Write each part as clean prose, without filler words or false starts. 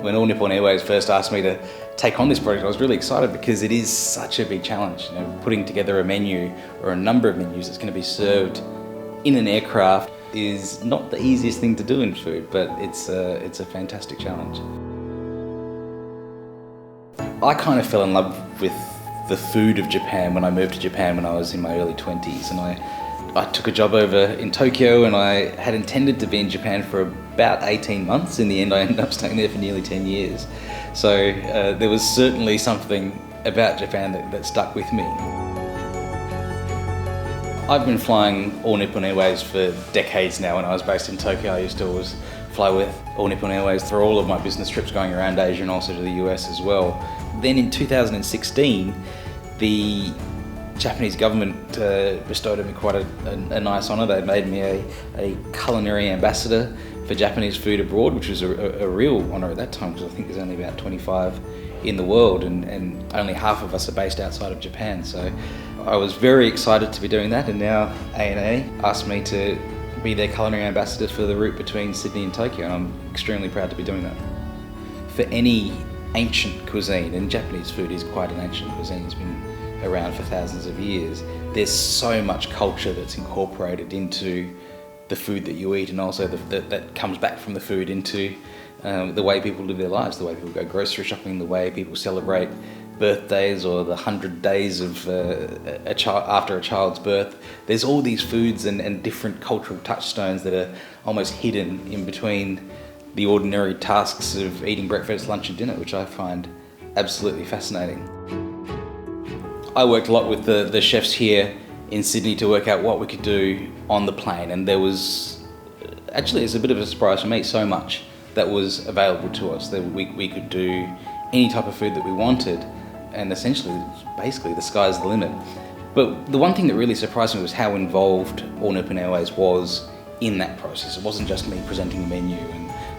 When All Nippon Airways first asked me to take on this project, I was really excited because it is such a big challenge. Putting together a menu or a number of menus that's going to be served in an aircraft is not the easiest thing to do in food, but it's a fantastic challenge. I kind of fell in love with the food of Japan when I moved to Japan when I was in my early 20s, and I took a job over in Tokyo, and I had intended to be in Japan for about 18 months. In the end, I ended up staying there for nearly 10 years. So there was certainly something about Japan that stuck with me. I've been flying All Nippon Airways for decades now. When I was based in Tokyo, I used to always fly with All Nippon Airways for all of my business trips going around Asia and also to the US as well. Then in 2016, the Japanese government bestowed on me quite a nice honour. They made me a culinary ambassador for Japanese food abroad, which was a real honour at that time, because I think there's only about 25 in the world, and only half of us are based outside of Japan. So I was very excited to be doing that, and now ANA asked me to be their culinary ambassador for the route between Sydney and Tokyo, and I'm extremely proud to be doing that. For any ancient cuisine, and Japanese food is quite an ancient cuisine, it's been around for thousands of years, there's so much culture that's incorporated into the food that you eat, and also that comes back from the food into the way people live their lives, the way people go grocery shopping, the way people celebrate birthdays or the 100 days of after a child's birth. There's all these foods and different cultural touchstones that are almost hidden in between the ordinary tasks of eating breakfast, lunch and dinner, which I find absolutely fascinating. I worked a lot with the chefs here in Sydney to work out what we could do on the plane, and there was, actually it's a bit of a surprise for me, so much that was available to us, that we could do any type of food that we wanted, and essentially, basically, the sky's the limit. But the one thing that really surprised me was how involved All Nippon Airways was in that process. It wasn't just me presenting the menu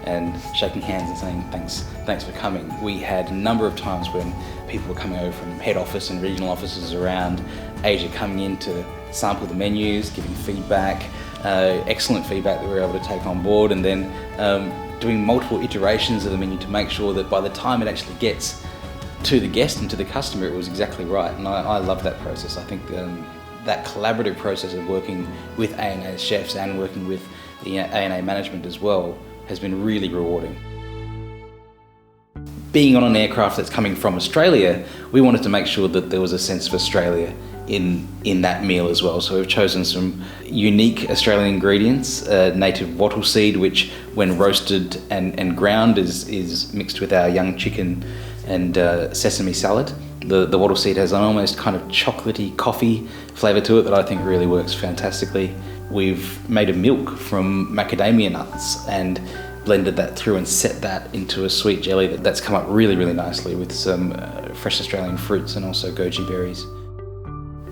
and shaking hands and saying thanks for coming. We had a number of times when people were coming over from head office and regional offices around Asia coming in to sample the menus, giving feedback, excellent feedback that we were able to take on board, and then doing multiple iterations of the menu to make sure that by the time it actually gets to the guest and to the customer, it was exactly right. And I love that process. I think that collaborative process of working with ANA chefs and working with the ANA management as well has been really rewarding. Being on an aircraft that's coming from Australia, we wanted to make sure that there was a sense of Australia in that meal as well. So we've chosen some unique Australian ingredients, native wattle seed, which when roasted and ground is mixed with our young chicken and sesame salad. The wattle seed has an almost kind of chocolatey coffee flavour to it that I think really works fantastically. We've made a milk from macadamia nuts and blended that through and set that into a sweet jelly that's come up really, really nicely with some fresh Australian fruits and also goji berries.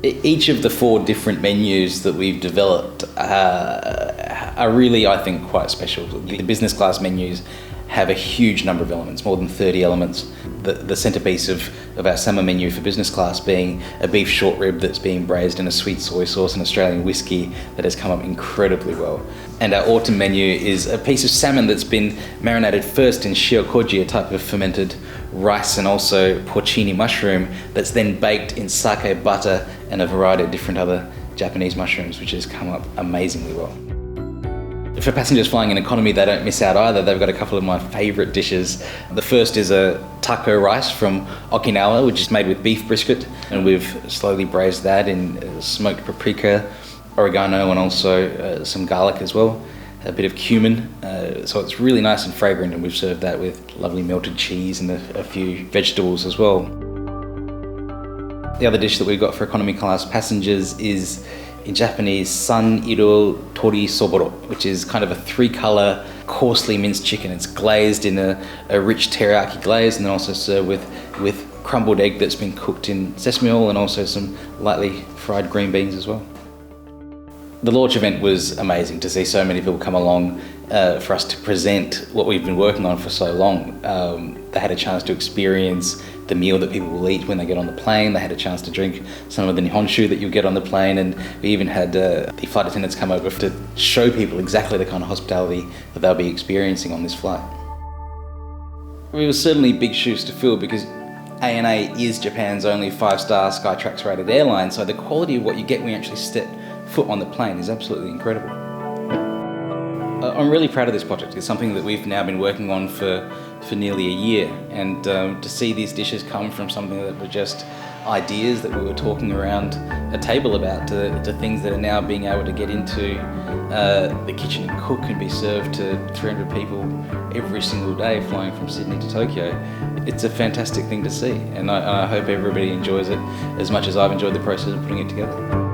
Each of the 4 different menus that we've developed are really, I think, quite special. The business class menus have a huge number of elements, more than 30 elements. The centerpiece of our summer menu for business class being a beef short rib that's being braised in a sweet soy sauce and Australian whiskey that has come up incredibly well. And our autumn menu is a piece of salmon that's been marinated first in shiokoji, a type of fermented rice, and also porcini mushroom that's then baked in sake butter and a variety of different other Japanese mushrooms, which has come up amazingly well. For passengers flying in economy, they don't miss out either. They've got a couple of my favourite dishes. The first is a taco rice from Okinawa, which is made with beef brisket, and we've slowly braised that in smoked paprika, oregano, and also some garlic as well, a bit of cumin, so it's really nice and fragrant, and we've served that with lovely melted cheese and a few vegetables as well. The other dish that we've got for economy class passengers is, in Japanese, san iro tori soboro, which is kind of a 3-colour coarsely minced chicken. It's glazed in a rich teriyaki glaze, and then also served with crumbled egg that's been cooked in sesame oil and also some lightly fried green beans as well. The launch event was amazing to see so many people come along for us to present what we've been working on for so long. They had a chance to experience the meal that people will eat when they get on the plane. They had a chance to drink some of the nihonshu that you get on the plane, and we even had the flight attendants come over to show people exactly the kind of hospitality that they'll be experiencing on this flight. It was certainly big shoes to fill because ANA is Japan's only 5-star Skytrax rated airline, so the quality of what you get when you actually step foot on the plane is absolutely incredible. I'm really proud of this project. It's something that we've now been working on for nearly a year, and to see these dishes come from something that were just ideas that we were talking around a table about to things that are now being able to get into the kitchen and cook and be served to 300 people every single day flying from Sydney to Tokyo. It's a fantastic thing to see, and I hope everybody enjoys it as much as I've enjoyed the process of putting it together.